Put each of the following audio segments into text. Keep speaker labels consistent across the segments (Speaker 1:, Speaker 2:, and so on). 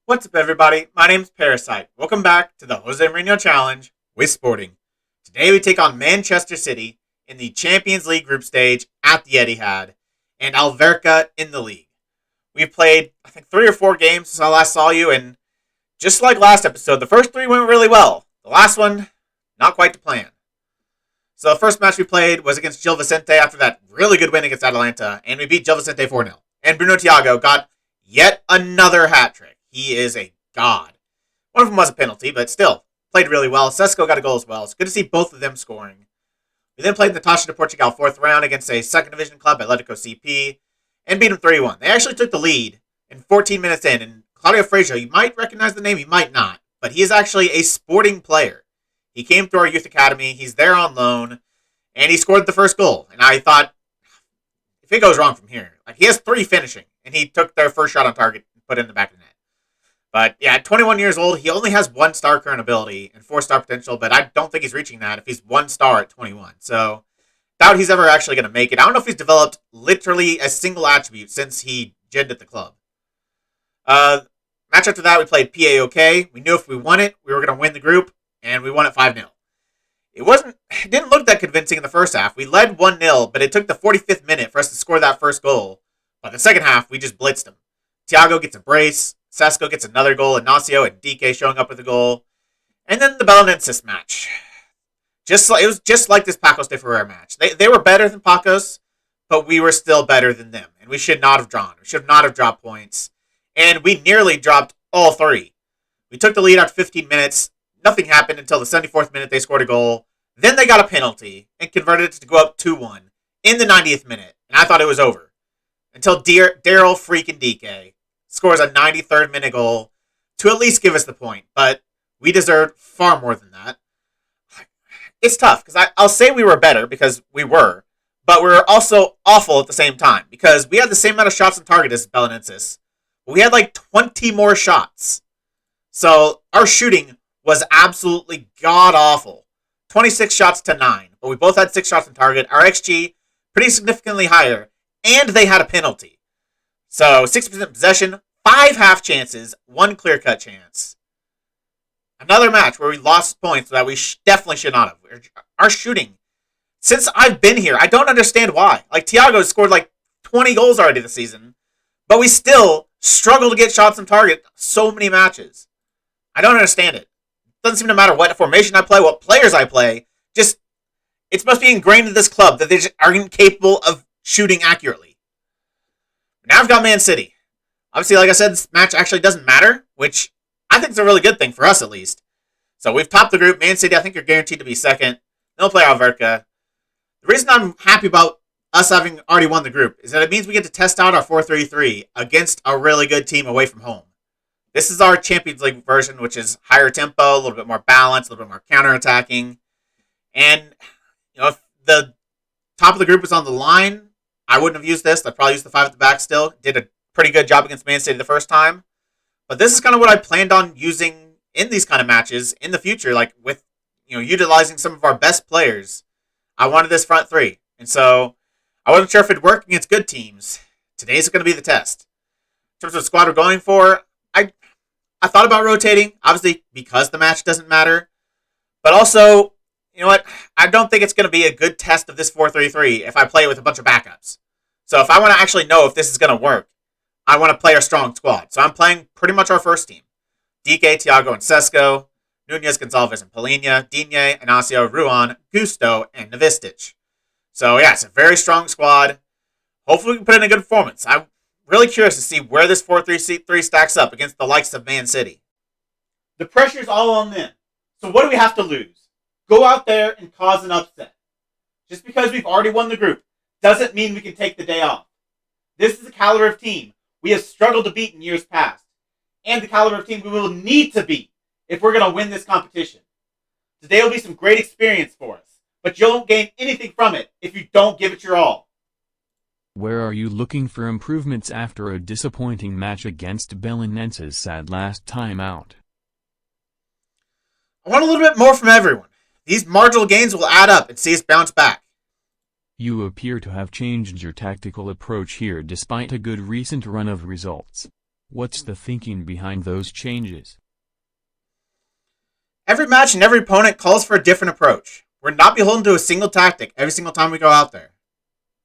Speaker 1: What's up, everybody? My name's Parasite. Welcome back to the Jose Mourinho Challenge with Sporting. Today we take on Manchester City in the Champions League group stage at the Etihad and Alverca in the league. We've played, I think, 3 or 4 games since I last saw you, and just like last episode, the first 3 went really well. The last one, not quite to plan. So the first match we played was against Gil Vicente after that really good win against Atalanta, and we beat Gil Vicente 4-0. And Bruno Thiago got yet another hat trick. He is a god. One of them was a penalty, but still, played really well. Sesko got a goal as well. It's good to see both of them scoring. We then played the Taça de Portugal 4th round against a second division club, Atletico CP, and beat them 3-1. They actually took the lead in 14 minutes in, and Claudio Fraser, you might recognize the name, you might not, but he is actually a Sporting player. He came through our youth academy, he's there on loan, and he scored the first goal. And I thought, if it goes wrong from here, like he has 3 finishing, and he took their first shot on target and put it in the back of the net. But yeah, at 21 years old, he only has 1-star current ability and 4-star potential, but I don't think he's reaching that if he's 1-star at 21. So, doubt he's ever actually going to make it. I don't know if he's developed literally a single attribute since he jibbed at the club. Match after that, we played PAOK. We knew if we won it, we were going to win the group, and we won it 5-0. It didn't look that convincing in the first half. We led 1-0, but it took the 45th minute for us to score that first goal. By the second half, we just blitzed him. Thiago gets a brace. Sesko gets another goal. Ignacio and DK showing up with a goal. And then the Belenenses match. It was just like this Pacos de Ferrer match. They were better than Pacos, but we were still better than them. And we should not have drawn. We should not have dropped points. And we nearly dropped all 3. We took the lead after 15 minutes. Nothing happened until the 74th minute they scored a goal. Then they got a penalty and converted it to go up 2-1 in the 90th minute. And I thought it was over. Until Daryl freaking DK scores a 93rd minute goal to at least give us the point. But we deserved far more than that. It's tough because I'll say we were better because we were. But we were also awful at the same time because we had the same amount of shots on target as Belenenses. But we had like 20 more shots. So our shooting was absolutely god-awful. 26 shots to 9. But we both had 6 shots on target. Our XG, pretty significantly higher. And they had a penalty. So 60% possession, 5 half chances, 1 clear-cut chance. Another match where we lost points that we definitely should not have. Our shooting, since I've been here, I don't understand why. Like, Thiago scored like 20 goals already this season. But we still struggle to get shots on target so many matches. I don't understand it. Doesn't seem to matter what formation I play, what players I play. Just, it must be ingrained in this club that they just are incapable of shooting accurately. Now I've got Man City. Obviously, like I said, this match actually doesn't matter, which I think is a really good thing for us, at least. So we've topped the group. Man City, I think, are guaranteed to be second. They'll play Alverca. The reason I'm happy about us having already won the group is that it means we get to test out our 4-3-3 against a really good team away from home. This is our Champions League version, which is higher tempo, a little bit more balance, a little bit more counterattacking. And, if the top of the group was on the line, I wouldn't have used this. I'd probably use the 5 at the back still. Did a pretty good job against Man City the first time. But this is kind of what I planned on using in these kind of matches in the future, like with, utilizing some of our best players. I wanted this front 3. And so I wasn't sure if it'd work against good teams. Today's going to be the test. In terms of the squad we're going for, I thought about rotating, obviously, because the match doesn't matter. But also, you know what? I don't think it's going to be a good test of this 4-3-3 if I play with a bunch of backups. So if I want to actually know if this is going to work, I want to play our strong squad. So I'm playing pretty much our first team. DK, Thiago, and Sesko. Nunez, Gonzalez, and Polina. Digne, Ignacio, Ruan, Gusto, and Novistich. So yeah, it's a very strong squad. Hopefully we can put in a good performance. I'm really curious to see where this 4-3-3 stacks up against the likes of Man City. The pressure's all on them. So what do we have to lose? Go out there and cause an upset. Just because we've already won the group doesn't mean we can take the day off. This is the caliber of team we have struggled to beat in years past. And the caliber of team we will need to beat if we're going to win this competition. Today will be some great experience for us. But you won't gain anything from it if you don't give it your all.
Speaker 2: Where are you looking for improvements after a disappointing match against Belenenses' sad last time out?
Speaker 1: I want a little bit more from everyone. These marginal gains will add up and see us bounce back.
Speaker 2: You appear to have changed your tactical approach here despite a good recent run of results. What's the thinking behind those changes?
Speaker 1: Every match and every opponent calls for a different approach. We're not beholden to a single tactic every single time we go out there.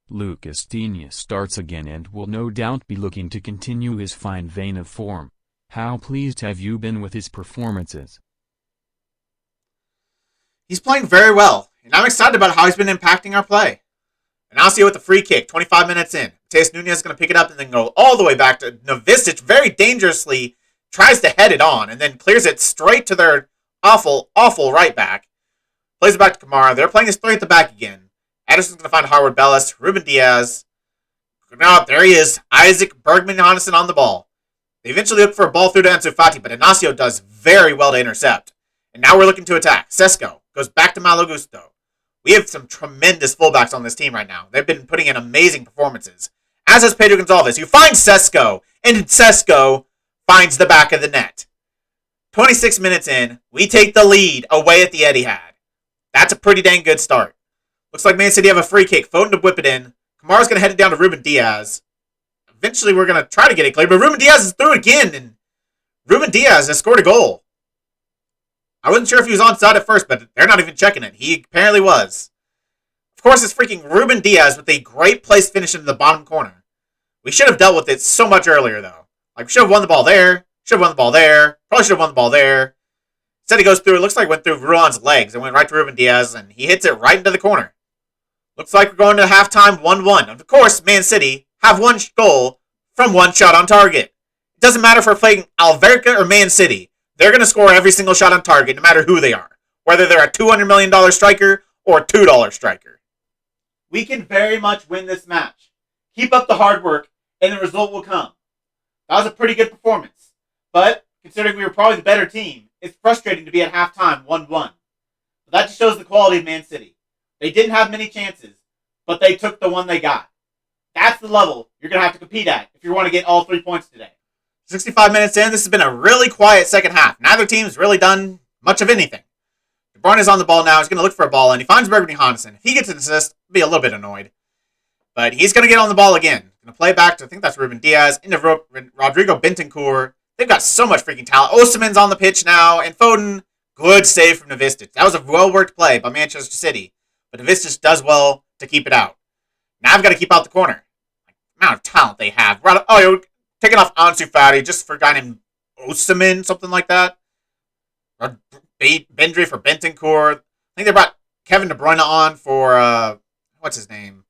Speaker 2: Lucas Digne starts again and will no doubt be looking to continue his fine vein of form. How pleased have you been with his performances?
Speaker 1: He's playing very well, and I'm excited about how he's been impacting our play. And I'll see with the free kick, 25 minutes in. Mateus Nunes is going to pick it up and then go all the way back to Novicic, very dangerously tries to head it on and then clears it straight to their awful, awful right back. Plays it back to Kamara. They're playing this three at the back again. Ederson's going to find Harvard Bellis, Ruben Diaz. Now, there he is. Isaac Bergman-Johannesson on the ball. They eventually look for a ball through to Ansu Fati, but Inacio does very well to intercept. And now we're looking to attack. Sesko goes back to Malo Gusto. We have some tremendous fullbacks on this team right now. They've been putting in amazing performances. As has Pedro Gonçalves, who finds Sesko, and Sesko finds the back of the net. 26 minutes in, we take the lead away at the Etihad. That's a pretty dang good start. Looks like Man City have a free kick. Foden to whip it in. Kamara's going to head it down to Ruben Diaz. Eventually, we're going to try to get it clear, but Ruben Diaz is through again, and Ruben Diaz has scored a goal. I wasn't sure if he was onside at first, but they're not even checking it. He apparently was. Of course, it's freaking Ruben Diaz with a great place finish into the bottom corner. We should have dealt with it so much earlier, though. Like, we should have won the ball there. Should have won the ball there. Probably should have won the ball there. Instead, he goes through. It looks like it went through Ruan's legs and went right to Ruben Diaz, and he hits it right into the corner. Looks like we're going to halftime 1-1. Of course, Man City have one goal from one shot on target. It doesn't matter if we're playing Alverca or Man City. They're going to score every single shot on target, no matter who they are. Whether they're a $200 million striker or a $2 striker. We can very much win this match. Keep up the hard work, and the result will come. That was a pretty good performance. But, considering we were probably the better team, it's frustrating to be at halftime 1-1. But that just shows the quality of Man City. They didn't have many chances, but they took the one they got. That's the level you're going to have to compete at if you want to get all 3 points today. 65 minutes in, this has been a really quiet second half. Neither team's really done much of anything. De Bruyne is on the ball now. He's going to look for a ball, and he finds Bergman-Johannesson. If he gets an assist, he'll be a little bit annoyed. But he's going to get on the ball again. Going to play back to, I think that's Ruben Diaz, into Rodrigo Bentancur. They've got so much freaking talent. Osimhen's on the pitch now, and Foden, good save from Novicic. That was a well-worked play by Manchester City. But Novicic does well to keep it out. Now I've got to keep out the corner. The amount of talent they have. Oh, you're taking off Ansu Fati just for a guy named Osimhen, something like that. Bendry for Bentancur. I think they brought Kevin De Bruyne on for, what's his name?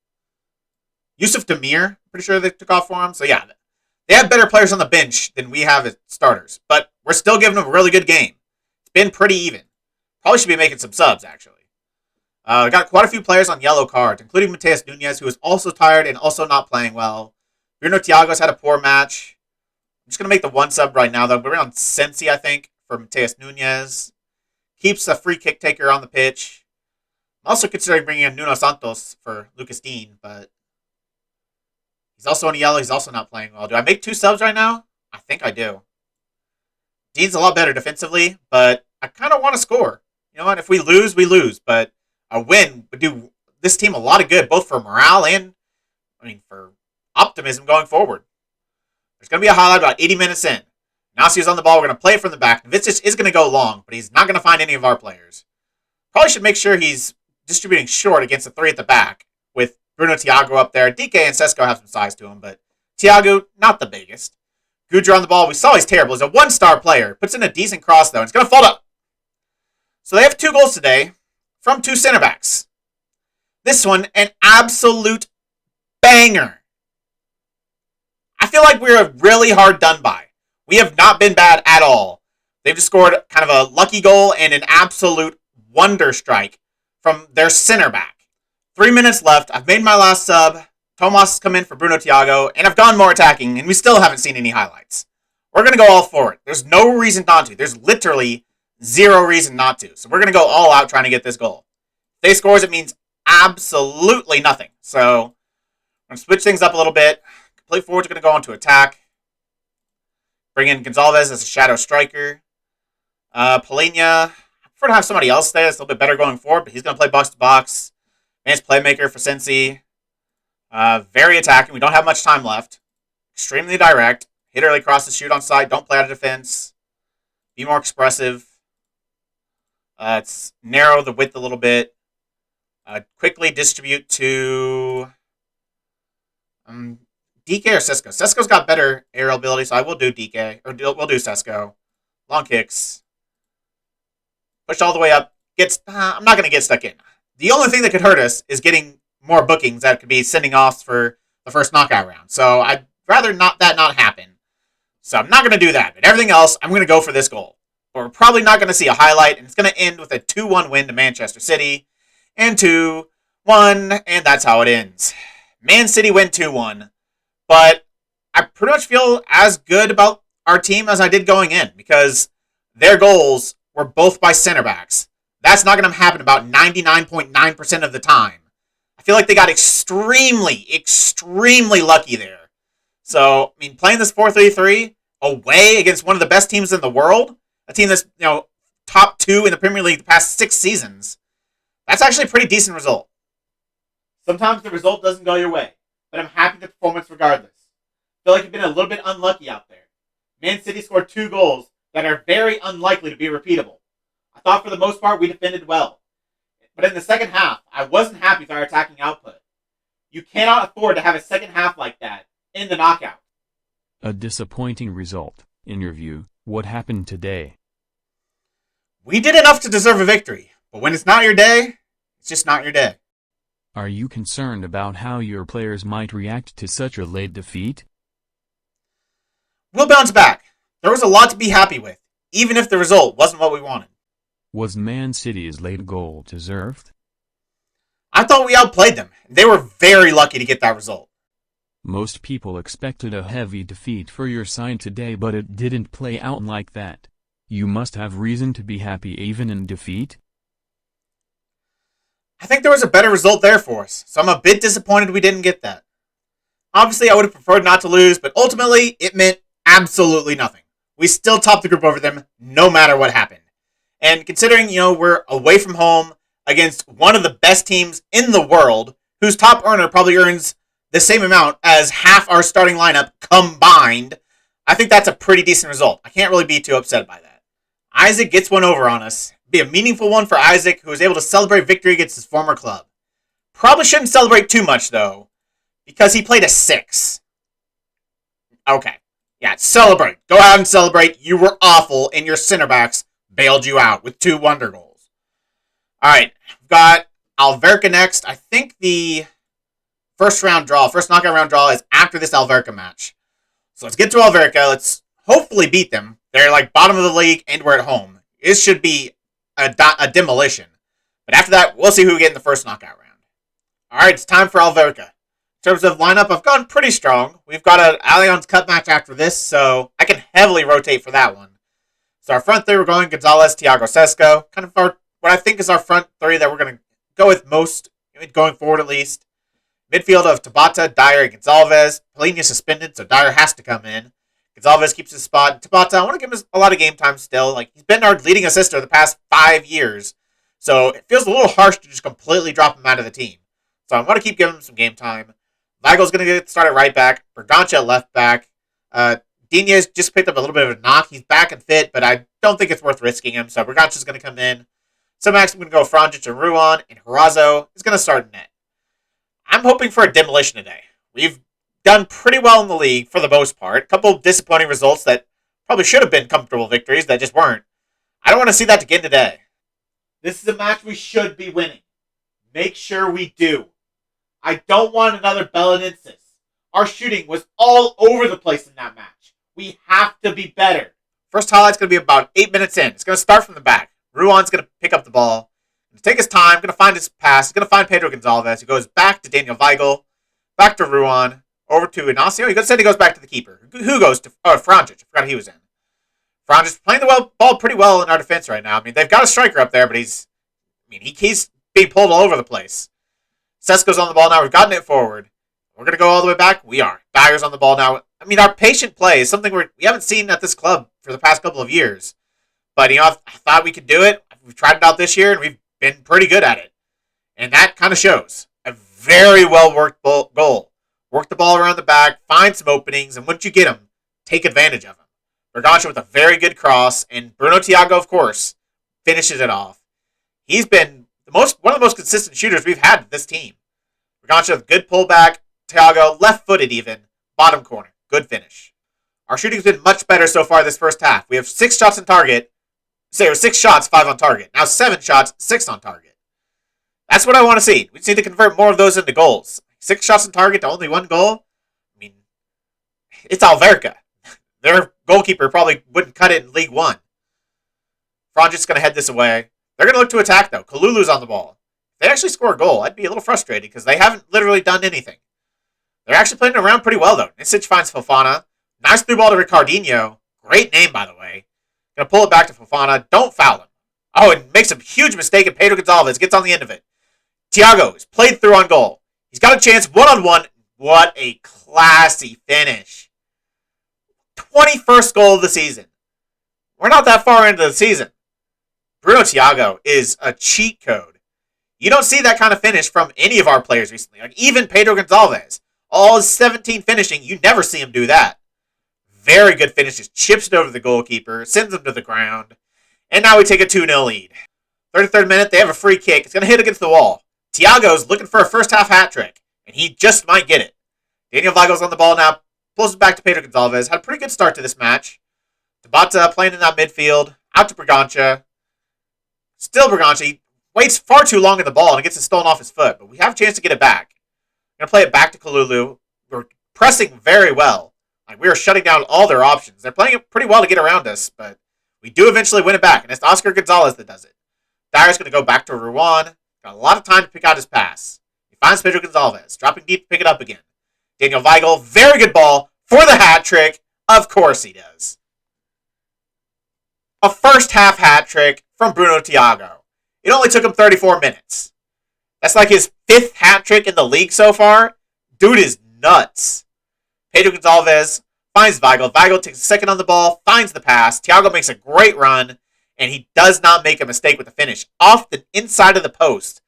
Speaker 1: Yusuf Demir. Pretty sure they took off for him. So yeah, they have better players on the bench than we have as starters. But we're still giving them a really good game. It's been pretty even. Probably should be making some subs, actually. Got quite a few players on yellow cards, including Mateus Nunes, who is also tired and also not playing well. Bruno Thiago's had a poor match. I'm just going to make the one sub right now, though. We're on Sensi, I think, for Mateus Nunes. Keeps a free kick taker on the pitch. I'm also considering bringing in Nuno Santos for Lucas Digne, but he's also on yellow. He's also not playing well. Do I make two subs right now? I think I do. Dean's a lot better defensively, but I kind of want to score. You know what? If we lose, we lose. But a win would do this team a lot of good, both for morale and, for optimism going forward. There's going to be a highlight about 80 minutes in. Nasia's on the ball. We're going to play it from the back. Novicic is going to go long, but he's not going to find any of our players. Probably should make sure he's distributing short against the three at the back with Bruno Thiago up there. DK and Sesko have some size to him, but Thiago, not the biggest. Gudra on the ball. We saw he's terrible. He's a one-star player. Puts in a decent cross, though, and it's going to fold up. So they have 2 goals today from 2 center backs. This one, an absolute banger. I feel like we're really hard done by. We have not been bad at all. They've just scored kind of a lucky goal and an absolute wonder strike from their center back. 3 minutes left. I've made my last sub. Tomas has come in for Bruno Thiago, and I've gone more attacking, and we still haven't seen any highlights. We're going to go all for it. There's no reason not to. There's literally 0 reason not to. So we're going to go all out trying to get this goal. If they scores, it means absolutely nothing. So I'm going to switch things up a little bit. Complete forward's going to go on to attack. Bring in Gonçalves as a shadow striker. Polina, I prefer to have somebody else there that's a little bit better going forward, but he's going to play box to box. Man's playmaker for Sensi. Very attacking. We don't have much time left. Extremely direct. hit early crosses, shoot on side, don't play out of defense, be more expressive. Let's narrow the width a little bit. Quickly distribute to DK or Sesko. Sesko's got better aerial ability, so I will do DK, or we'll do Sesko. Long kicks. Push all the way up. I'm not going to get stuck in. The only thing that could hurt us is getting more bookings that could be sending offs for the first knockout round. So I'd rather not happen. So I'm not going to do that. But everything else, I'm going to go for this goal. But we're probably not going to see a highlight, and it's going to end with a 2-1 win to Manchester City. And 2-1, and that's how it ends. Man City win 2-1. But I pretty much feel as good about our team as I did going in, because their goals were both by center backs. That's not going to happen about 99.9% of the time. I feel like they got extremely lucky there. So, I mean, playing this 4-3-3 away against one of the best teams in the world, a team that's, top 2 in the Premier League the past 6 seasons, that's actually a pretty decent result. Sometimes the result doesn't go your way, but I'm happy with the performance regardless. I feel like you've been a little bit unlucky out there. Man City scored 2 goals that are very unlikely to be repeatable. I thought for the most part we defended well. But in the second half, I wasn't happy with our attacking output. You cannot afford to have a second half like that in the knockout.
Speaker 2: A disappointing result, in your view. What happened today?
Speaker 1: We did enough to deserve a victory, but when it's not your day, it's just not your day.
Speaker 2: Are you concerned about how your players might react to such a late defeat?
Speaker 1: We'll bounce back. There was a lot to be happy with, even if the result wasn't what we wanted.
Speaker 2: Was Man City's late goal deserved?
Speaker 1: I thought we outplayed them. They were very lucky to get that result.
Speaker 2: Most people expected a heavy defeat for your side today, but it didn't play out like that. You must have reason to be happy even in defeat?
Speaker 1: I think there was a better result there for us, so I'm a bit disappointed we didn't get that. Obviously, I would have preferred not to lose, but ultimately, it meant absolutely nothing. We still topped the group over them, no matter what happened. And considering, we're away from home against one of the best teams in the world, whose top earner probably earns the same amount as half our starting lineup combined, I think that's a pretty decent result. I can't really be too upset by that. Isaac gets one over on us. Be a meaningful one for Isaac, who was able to celebrate victory against his former club. Probably shouldn't celebrate too much, though, because he played a 6. Okay. Yeah, celebrate. Go out and celebrate. You were awful, and your center backs bailed you out with 2 wonder goals. All right, we've got Alverca next. I think the first knockout round draw is after this Alverca match. So let's get to Alverca. Let's hopefully beat them. They're like bottom of the league, and we're at home. This should be a demolition. But after that, we'll see who we get in the first knockout round. All right, it's time for Alverca. In terms of lineup, I've gone pretty strong. We've got an Allianz Cup match after this, so I can heavily rotate for that one. So our front 3, we're going Gonzalez, Thiago, Sesko. Kind of what I think is our front 3 that we're going to go with most, going forward at least. Midfield of Tabata, Dyer, and Gonzalez. Polina suspended, so Dyer has to come in. Gonzalez keeps his spot. Tabata, I want to give him a lot of game time still. He's been our leading assister the past 5 years. So it feels a little harsh to just completely drop him out of the team. So I want to keep giving him some game time. Weigel's going to get started right back. Bergancha at left back. Diñez just picked up a little bit of a knock. He's back and fit, but I don't think it's worth risking him. So Bergancha's going to come in. So Max, I'm going to go Franjic and Ruan. And Harazo is going to start in net. I'm hoping for a demolition today. We've done pretty well in the league for the most part. A couple of disappointing results that probably should have been comfortable victories that just weren't. I don't want to see that again today. This is a match we should be winning. Make sure we do. I don't want another Belenenses. Our shooting was all over the place in that match. We have to be better. First highlight's going to be about 8 minutes in. It's going to start from the back. Ruan's going to pick up the ball. Take his time. Going to find his pass. He's going to find Pedro Gonzalez. He goes back to Daniel Weigel. Back to Ruan. Over to Ignacio. He goes back to the keeper. Who goes to Franjic? I forgot he was in. Franjic playing the ball pretty well in our defense right now. I mean, they've got a striker up there, but he's being pulled all over the place. Sesko's on the ball now. We've gotten it forward. We're going to go all the way back. We are. Dyer's on the ball now. I mean, our patient play is something we haven't seen at this club for the past couple of years. But, I thought we could do it. We've tried it out this year, and we've been pretty good at it. And that kind of shows. A very well-worked goal. Work the ball around the back, find some openings, and once you get them, take advantage of him. Berganza with a very good cross, and Bruno Thiago, of course, finishes it off. He's been one of the most consistent shooters we've had with this team. Berganza with good pullback. Thiago, left-footed even. Bottom corner. Good finish. Our shooting's been much better so far this first half. We have 6 shots on target. Say, 6 shots, 5 on target. Now 7 shots, 6 on target. That's what I want to see. We just need to convert more of those into goals. 6 shots on target to only 1 goal? I mean, it's Alverca. Their goalkeeper probably wouldn't cut it in League 1. Franji's going to head this away. They're going to look to attack, though. Kalulu's on the ball. If they actually score a goal, I'd be a little frustrated because they haven't literally done anything. They're actually playing around pretty well, though. Nisic finds Fofana. Nice through ball to Ricardinho. Great name, by the way. Going to pull it back to Fofana. Don't foul him. Oh, and makes a huge mistake, and Pedro Gonzalez gets on the end of it. Thiago is played through on goal. He's got a chance one-on-one. What a classy finish. 21st goal of the season. We're not that far into the season. Bruno Thiago is a cheat code. You don't see that kind of finish from any of our players recently. Like even Pedro Gonzalez. All his 17 finishing, you never see him do that. Very good finish. Just chips it over the goalkeeper. Sends him to the ground. And now we take a 2-0 lead. 33rd minute, they have a free kick. It's going to hit against the wall. Thiago's looking for a first-half hat trick. And he just might get it. Daniel Weigel's on the ball now. Pulls it back to Pedro Gonzalez. Had a pretty good start to this match. Tabata playing in that midfield. Out to Berganza. Still Berganza. He waits far too long in the ball and it gets it stolen off his foot. But we have a chance to get it back. Going to play it back to Kalulu. We're pressing very well. Like we are shutting down all their options. They're playing it pretty well to get around us. But we do eventually win it back. And it's Oscar Gonzalez that does it. Dyer's going to go back to Ruan. Got a lot of time to pick out his pass. He finds Pedro Gonzalez. Dropping deep to pick it up again. Daniel Weigel. Very good ball for the hat trick. Of course he does. A first-half hat trick from Bruno Thiago. It only took him 34 minutes. That's like his 5th hat trick in the league so far. Dude is nuts. Pedro Gonzalez finds Weigel. Weigel takes a second on the ball, finds the pass. Thiago makes a great run, and he does not make a mistake with the finish. Off the inside of the post.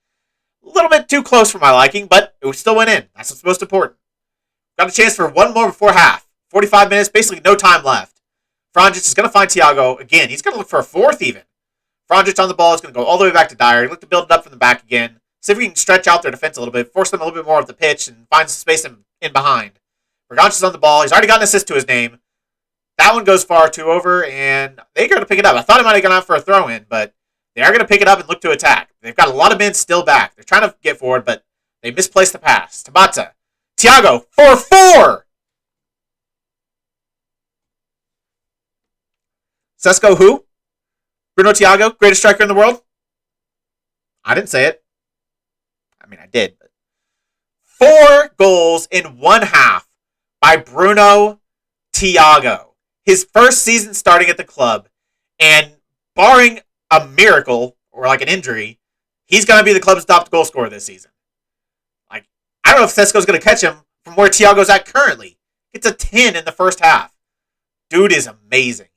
Speaker 1: A little bit too close for my liking, but it still went in. That's what's most important. Got a chance for one more before half. 45 minutes, basically no time left. Franjic is going to find Thiago again. He's going to look for a 4th even. Franjic on the ball is going to go all the way back to Dyer. Look to build it up from the back again. See if we can stretch out their defense a little bit, force them a little bit more of the pitch, and find some space in behind. Berganza's on the ball. He's already got an assist to his name. That one goes far too over, and they're going to pick it up. I thought it might have gone out for a throw-in, but they are going to pick it up and look to attack. They've got a lot of men still back. They're trying to get forward, but they misplaced the pass. Tabata. Thiago, 4-4! Sesko who? Bruno Thiago, greatest striker in the world? I didn't say it. I mean, I did. But 4 goals in 1 half by Bruno Thiago. His first season starting at the club. And barring a miracle or like an injury, he's going to be the club's top goal scorer this season. Like, I don't know if Sesko's going to catch him from where Thiago's at currently. It's a 10 in the first half. Dude is amazing.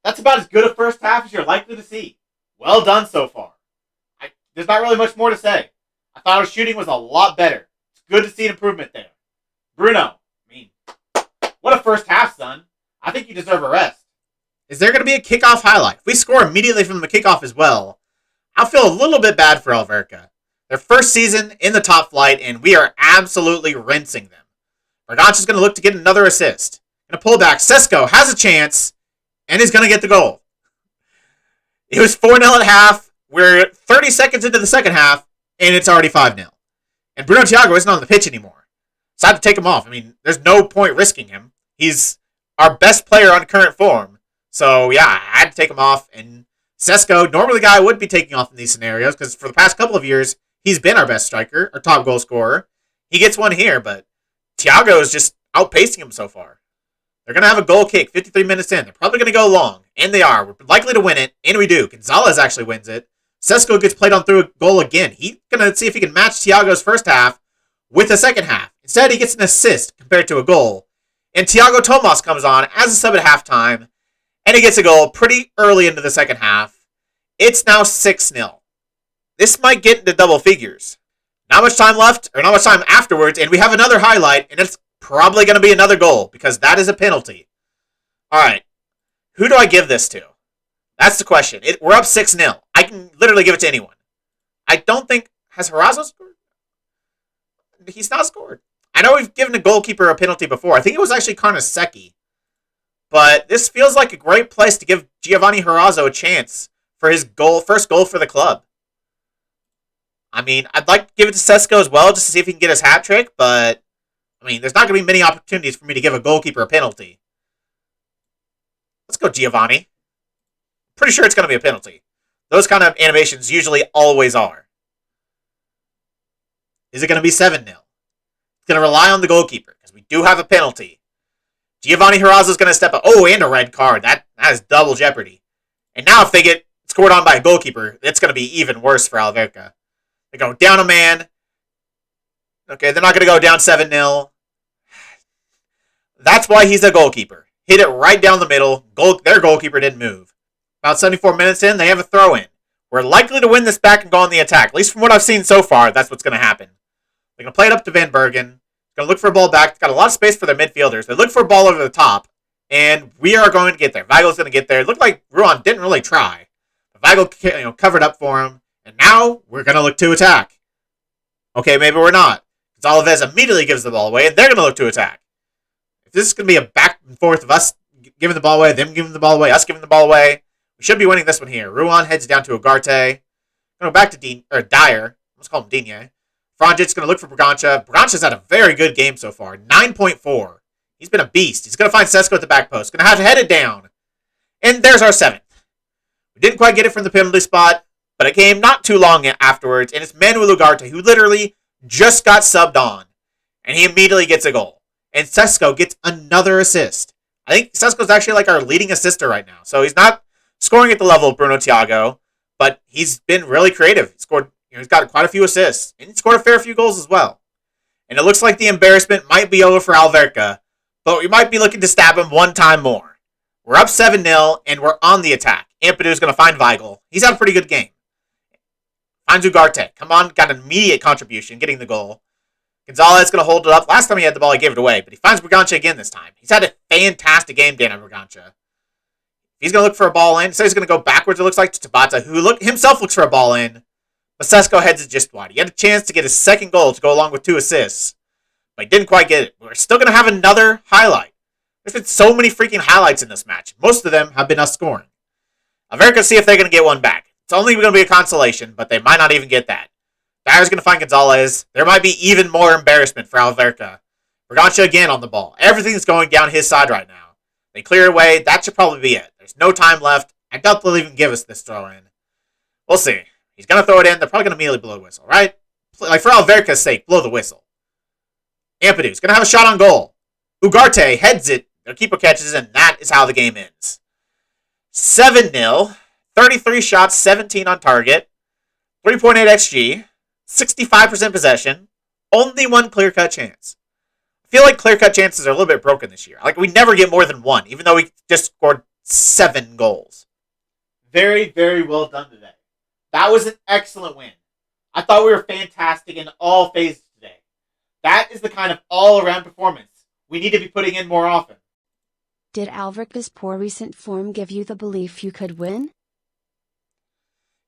Speaker 1: That's about as good a first half as you're likely to see. Well done so far. There's not really much more to say. I thought our shooting was a lot better. It's good to see an improvement there. Bruno, I mean, what a first half, son. I think you deserve a rest. Is there going to be a kickoff highlight? If we score immediately from the kickoff as well, I'll feel a little bit bad for Alverca. Their first season in the top flight, and we are absolutely rinsing them. Berganza's going to look to get another assist. Going to pull back. Sesko has a chance. And he's going to get the goal. It was 4-0 at half. We're 30 seconds into the second half, and it's already 5-0. And Bruno Thiago isn't on the pitch anymore. So I had to take him off. I mean, there's no point risking him. He's our best player on current form. So, yeah, I had to take him off. And Sesko, normally the guy I would be taking off in these scenarios, because for the past couple of years, he's been our best striker, our top goal scorer. He gets one here, but Thiago is just outpacing him so far. They're going to have a goal kick 53 minutes in. They're probably going to go long. And they are. We're likely to win it. And we do. Gonzalez actually wins it. Sesko gets played on through a goal again. He's going to see if he can match Thiago's first half with the second half. Instead, he gets an assist compared to a goal. And Thiago Tomas comes on as a sub at halftime. And he gets a goal pretty early into the second half. It's now 6-0. This might get into double figures. Not much time left, or not much time afterwards. And we have another highlight. And it's probably going to be another goal, because that is a penalty. All right. Who do I give this to? That's the question. We're up 6-0. I can literally give it to anyone. I don't think... Has Harazo scored? He's not scored. I know we've given a goalkeeper a penalty before. I think it was actually Karnaseki. But this feels like a great place to give Giovanni Harazo a chance for his first goal for the club. I mean, I'd like to give it to Sesko as well, just to see if he can get his hat trick, but, I mean, there's not going to be many opportunities for me to give a goalkeeper a penalty. Let's go, Giovanni. Pretty sure it's going to be a penalty. Those kind of animations usually always are. Is it going to be 7-0? It's going to rely on the goalkeeper, because we do have a penalty. Giovanni Harazo is going to step up. Oh, and a red card. That is double jeopardy. And now if they get scored on by a goalkeeper, it's going to be even worse for Alverca. They go down a man. Okay, they're not going to go down 7-0. That's why he's a goalkeeper. Hit it right down the middle. Their goalkeeper didn't move. About 74 minutes in, they have a throw-in. We're likely to win this back and go on the attack. At least from what I've seen so far, that's what's going to happen. They're going to play it up to Van Bergen. Going to look for a ball back. Got a lot of space for their midfielders. They look for a ball over the top. And we are going to get there. Weigl's going to get there. It looked like Ruan didn't really try. But Weigl covered up for him. And now we're going to look to attack. Okay, maybe we're not. Because Alves immediately gives the ball away, and they're going to look to attack. If this is going to be a back and forth of us giving the ball away, them giving the ball away, us giving the ball away, we should be winning this one here. Ruan heads down to Ugarte. Going back to Dyer. Let's call him Digne. Franjic's going to look for Bragança. Bragança's had a very good game so far. 9.4. He's been a beast. He's going to find Sesko at the back post. Going to have to head it down. And there's our 7th. We didn't quite get it from the penalty spot, but it came not too long afterwards, and it's Manuel Ugarte, who literally just got subbed on, and he immediately gets a goal. And Sesko gets another assist. I think Sesko's actually like our leading assister right now, so he's not scoring at the level of Bruno Thiago, but he's been really creative. He's got quite a few assists, and he scored a fair few goals as well. And it looks like the embarrassment might be over for Alverca, but we might be looking to stab him one time more. We're up 7-0, and we're on the attack. Ampadu's going to find Weigl. He's had a pretty good game. Finds Ugarte. Come on, got an immediate contribution, getting the goal. Gonzalez going to hold it up. Last time he had the ball, he gave it away, but he finds Bragança again this time. He's had a fantastic game, Daniel Bragança. He's going to look for a ball in. So he's going to go backwards, it looks like, to Tabata, who himself looks for a ball in. But Sesko heads it just wide. He had a chance to get his second goal to go along with 2 assists, but he didn't quite get it. We're still going to have another highlight. There's been so many freaking highlights in this match. Most of them have been us scoring. Alverca see if they're going to get one back. It's only going to be a consolation, but they might not even get that. Dyer's going to find Gonzalez. There might be even more embarrassment for Alverca. Bragança again on the ball. Everything's going down his side right now. They clear away. That should probably be it. There's no time left. I doubt they'll even give us this throw-in. We'll see. He's going to throw it in. They're probably going to immediately blow the whistle, right? Like, for Alverca's sake, blow the whistle. Ampadu's going to have a shot on goal. Ugarte heads it. Their keeper catches, and that is how the game ends. 7-0. 33 shots, 17 on target. 3.8 XG. 65% possession. Only 1 clear-cut chance. I feel like clear-cut chances are a little bit broken this year. Like, we never get more than 1, even though we just scored 7 goals. Very, very well done today. That was an excellent win. I thought we were fantastic in all phases today. That is the kind of all-around performance we need to be putting in more often.
Speaker 3: Did Alverca's poor recent form give you the belief you could win?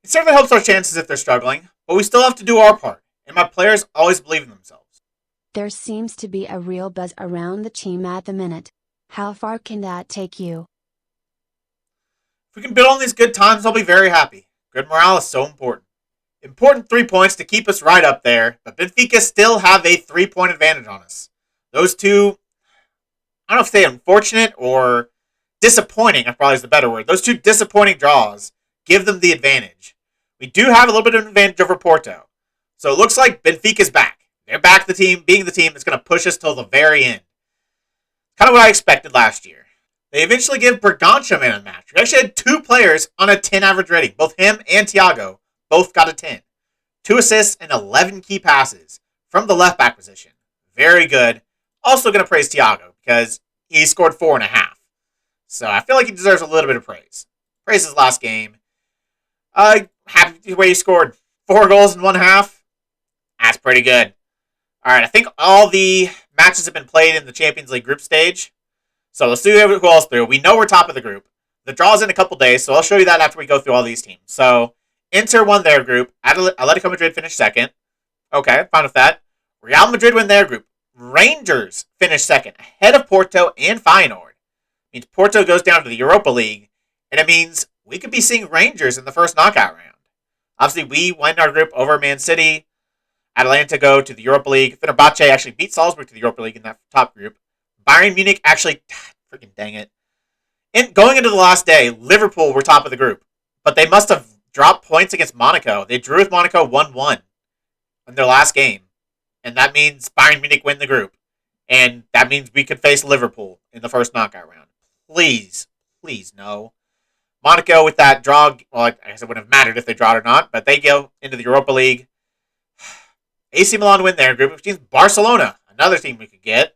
Speaker 1: It certainly helps our chances if they're struggling, but we still have to do our part, and my players always believe in themselves.
Speaker 3: There seems to be a real buzz around the team at the minute. How far can that take you?
Speaker 1: If we can build on these good times, I'll be very happy. Good morale is so important. Important 3 points to keep us right up there, but Benfica still have a 3-point advantage on us. Those two, I don't know if they unfortunate or disappointing, probably is the better word. Those 2 disappointing draws give them the advantage. We do have a little bit of an advantage over Porto. So it looks like Benfica's back. They're back being the team that's going to push us till the very end. Kind of what I expected last year. They eventually give Bragança man of the match. We actually had 2 players on a 10 average rating. Both him and Thiago both got a 10. 2 assists and 11 key passes from the left back position. Very good. Also going to praise Thiago because he scored 4.5. So I feel like he deserves a little bit of praise. Praise his last game. Happy the way he scored 4 goals in 1 half. That's pretty good. All right, I think all the matches have been played in the Champions League group stage. So let's see who else through. We know we're top of the group. The draw's in a couple days, so I'll show you that after we go through all these teams. So Inter won their group. Atletico Madrid finished second. Okay, fine with that. Real Madrid won their group. Rangers finished second, ahead of Porto and Feyenoord. It means Porto goes down to the Europa League, and it means we could be seeing Rangers in the first knockout round. Obviously, we win our group over Man City. Atalanta go to the Europa League. Fenerbahce actually beat Salzburg to the Europa League in that top group. Bayern Munich actually, freaking dang it. Going into the last day, Liverpool were top of the group, but they must have dropped points against Monaco. They drew with Monaco 1-1 in their last game, and that means Bayern Munich win the group, and that means we could face Liverpool in the first knockout round. Please, please, no. Monaco with that draw, well, I guess it wouldn't have mattered if they drawed or not, but they go into the Europa League. AC Milan win their group, which means Barcelona, another team we could get.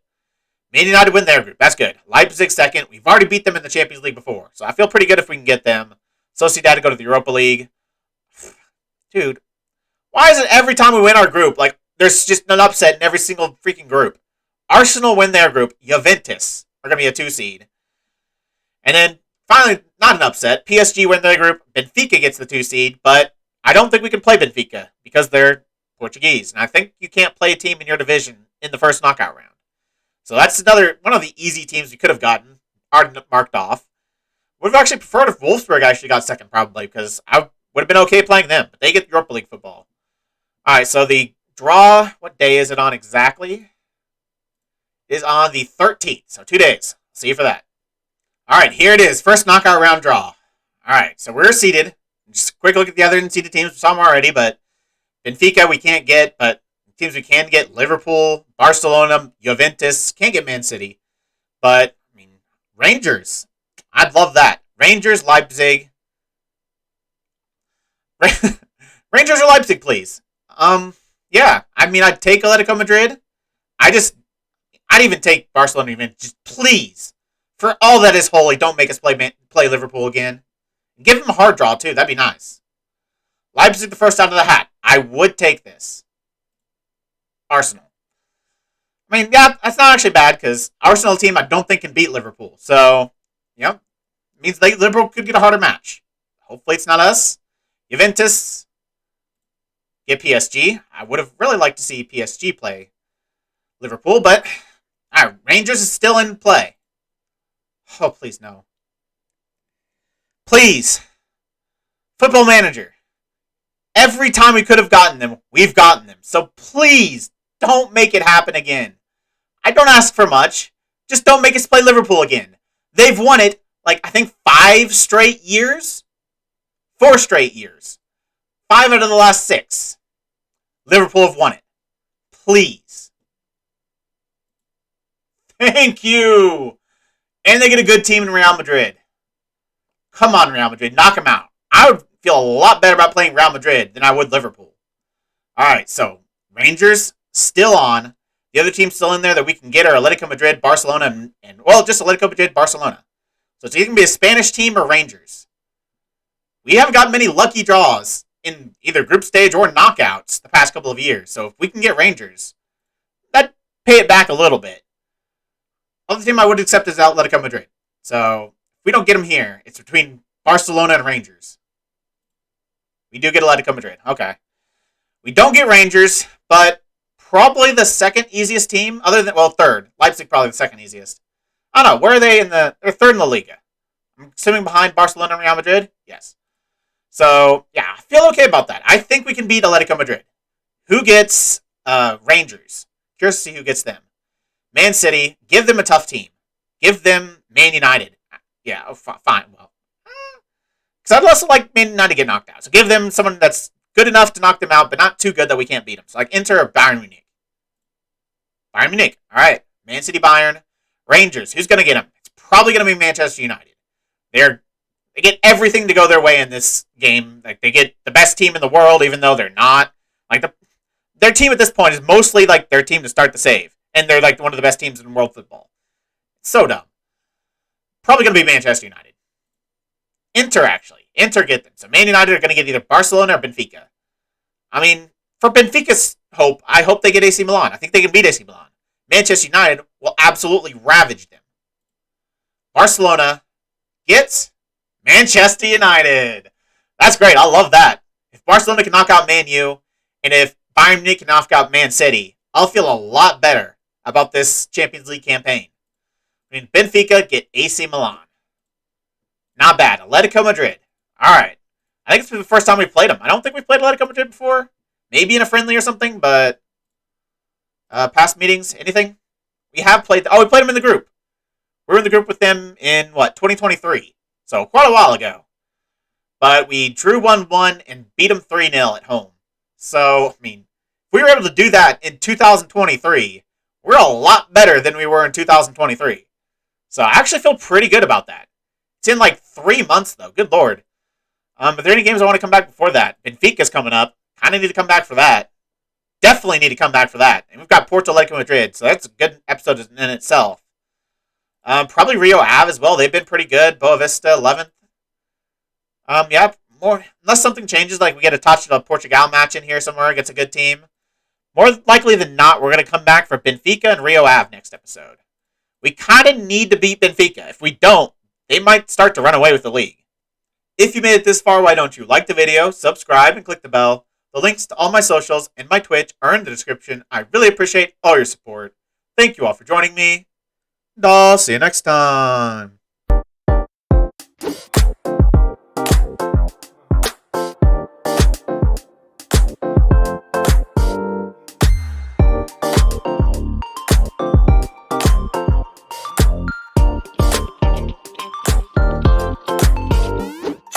Speaker 1: Man United win their group. That's good. Leipzig second. We've already beat them in the Champions League before, so I feel pretty good if we can get them. Sociedad to go to the Europa League. Dude, why is it every time we win our group, like, there's just an upset in every single freaking group? Arsenal win their group. Juventus are going to be a 2 seed. And then, finally, not an upset. PSG win their group. Benfica gets the 2 seed, but I don't think we can play Benfica because they're Portuguese. And I think you can't play a team in your division in the first knockout round. So that's one of the easy teams we could have gotten, already marked off. Would have actually preferred if Wolfsburg actually got second, probably, because I would have been okay playing them. But they get Europa League football. All right, so the draw, what day is it on exactly? It is on the 13th, so 2 days. See you for that. All right, here it is, first knockout round draw. All right, so we're seeded. Just a quick look at the other unseeded teams. We saw them already, but Benfica we can't get, but teams we can get, Liverpool, Barcelona, Juventus, can't get Man City. But, I mean, Rangers, I'd love that. Rangers, Leipzig. Rangers or Leipzig, please. Yeah, I mean, I'd take Atletico Madrid. I'd even take Barcelona even. Just please, for all that is holy, don't make us play Liverpool again. Give them a hard draw, too. That'd be nice. Leipzig the first out of the hat. I would take this. Arsenal. I mean, yeah, that's not actually bad because Arsenal team I don't think can beat Liverpool. So, yeah, it means Liverpool could get a harder match. Hopefully it's not us. Juventus, get PSG. I would have really liked to see PSG play Liverpool, but Rangers is still in play. Oh, please no. Please. Football Manager. Every time we could have gotten them, we've gotten them. So please, don't make it happen again. I don't ask for much. Just don't make us play Liverpool again. They've won it, like, I think 5 straight years? 4 straight years. 5 out of the last 6. Liverpool have won it. Please. Thank you. And they get a good team in Real Madrid. Come on, Real Madrid. Knock them out. I would feel a lot better about playing Real Madrid than I would Liverpool. Alright, so Rangers still on. The other teams still in there that we can get are Atletico Madrid, Barcelona, and just Atletico Madrid, Barcelona. So it's either going to be a Spanish team or Rangers. We haven't got many lucky draws in either group stage or knockouts the past couple of years. So if we can get Rangers, that'd pay it back a little bit. Other team I would accept is Atletico Madrid. So if we don't get them here, it's between Barcelona and Rangers. We do get Atletico Madrid. Okay. We don't get Rangers, but probably the second easiest team, third. Leipzig probably the second easiest. I don't know. Where are they they're third in the Liga. I'm assuming behind Barcelona and Real Madrid? Yes. So, yeah, I feel okay about that. I think we can beat Atletico Madrid. Who gets Rangers? Curious to see who gets them. Man City, give them a tough team. Give them Man United. Yeah, fine. Well, because I'd also like Man United to get knocked out. So give them someone that's good enough to knock them out, but not too good that we can't beat them. So like Inter or Bayern Munich. Bayern Munich. All right. Man City, Bayern. Rangers. Who's going to get them? It's probably going to be Manchester United. They get everything to go their way in this game. Like they get the best team in the world, even though they're not. Like their team at this point is mostly like their team to start the save, and they're like one of the best teams in world football. It's so dumb. Probably going to be Manchester United. Inter get them. So Man United are going to get either Barcelona or Benfica. I mean, for Benfica's hope, I hope they get AC Milan. I think they can beat AC Milan. Manchester United will absolutely ravage them. Barcelona gets Manchester United. That's great. I love that. If Barcelona can knock out Man U, and if Bayern Munich can knock out Man City, I'll feel a lot better about this Champions League campaign. I mean, Benfica get AC Milan. Not bad. Atletico Madrid. All right. I think it's the first time we played them. I don't think we've played Atletico Madrid before. Maybe in a friendly or something, but past meetings, anything? We have played. We played them in the group. We were in the group with them in, 2023. So quite a while ago. But we drew 1-1 and beat them 3-0 at home. So, I mean, if we were able to do that in 2023, we're a lot better than we were in 2023. So I actually feel pretty good about that. It's in 3 months, though. Good Lord. Are there any games I want to come back before that? Benfica's coming up. Kind of need to come back for that. Definitely need to come back for that. And we've got Porto Atletico Madrid, so that's a good episode in itself. Probably Rio Ave as well. They've been pretty good. Boa Vista, 11th. More unless something changes, like we get a Etihad Portugal match in here somewhere against a good team. More likely than not, we're going to come back for Benfica and Rio Ave next episode. We kind of need to beat Benfica. If we don't, they might start to run away with the league. If you made it this far, why don't you like the video, subscribe, and click the bell. The links to all my socials and my Twitch are in the description. I really appreciate all your support. Thank you all for joining me. And I'll see you next time.